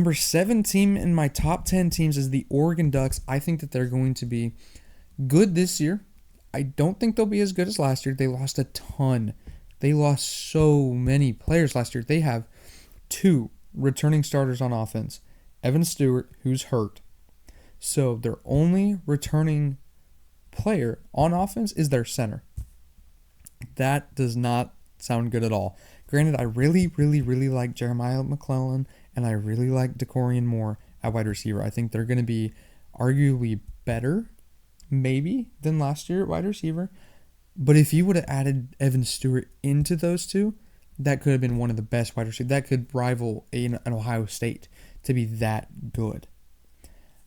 Number 7 team in my top 10 teams is the Oregon Ducks. I think that they're going to be good this year. I don't think they'll be as good as last year. They lost a ton. They lost so many players last year. They have 2 returning starters on offense. Evan Stewart, who's hurt. So their only returning player on offense is their center. That does not sound good at all. Granted, I really, really, really like Jeremiah McClellan, and I really like DeCorian Moore at wide receiver. I think they're going to be arguably better, maybe, than last year at wide receiver. But if you would have added Evan Stewart into those two, that could have been one of the best wide receivers. That could rival an Ohio State to be that good.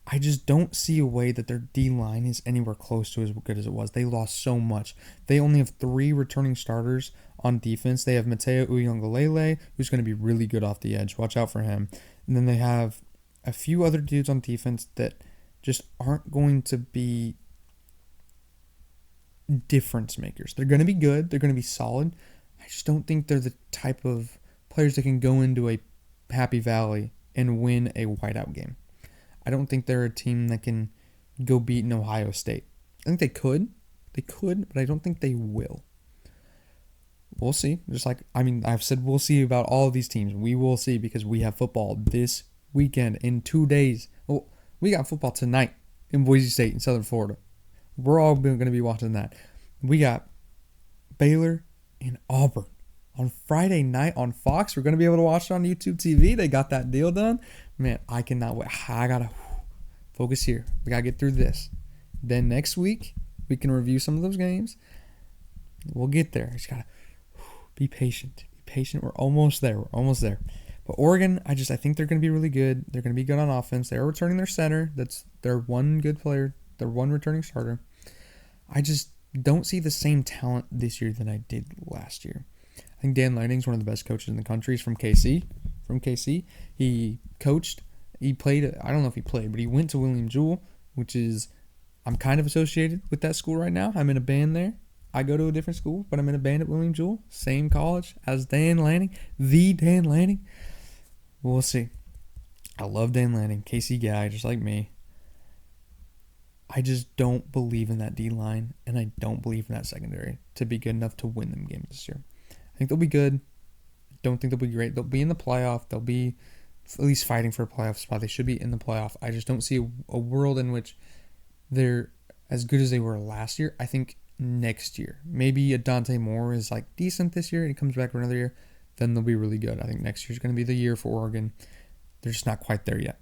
I just don't see a way that their D-line is anywhere close to as good as it was. They lost so much. They only have 3 returning starters on defense. They have Mateo Uyunglele, who's going to be really good off the edge. Watch out for him. And then they have a few other dudes on defense that just aren't going to be difference makers. They're going to be good. They're going to be solid. I just don't think they're the type of players that can go into a Happy Valley and win a whiteout game. I don't think they're a team that can go beat an Ohio State. I think they could. They could, but I don't think they will. We'll see. I've said we'll see about all of these teams. We will see because we have football this weekend in 2 days. Well, we got football tonight in Boise State in Southern Florida. We're all going to be watching that. We got Baylor and Auburn on Friday night on Fox. We're going to be able to watch it on YouTube TV. They got that deal done. Man, I cannot wait. I got to focus here. We got to get through this. Then next week, we can review some of those games. We'll get there. Just got to be patient. Be patient. We're almost there. But Oregon, I think they're going to be really good. They're going to be good on offense. They're returning their center. That's their one good player. Their one returning starter. I just don't see the same talent this year than I did last year. I think Dan Lanning's one of the best coaches in the country. He's from KC. He coached. He played. I don't know if he played, but he went to William Jewell, which is, I'm kind of associated with that school right now. I'm in a band there. I go to a different school, but I'm in a band at William Jewell. Same college as Dan Lanning. The Dan Lanning. We'll see. I love Dan Lanning. KC guy, just like me. I just don't believe in that D-line, and I don't believe in that secondary to be good enough to win them games this year. I think they'll be good. I don't think they'll be great. They'll be in the playoff. They'll be at least fighting for a playoff spot. They should be in the playoff. I just don't see a world in which they're as good as they were last year. I think next year, maybe a Dante Moore is like decent this year and he comes back for another year, then they'll be really good. I think next year's going to be the year for Oregon. They're just not quite there yet.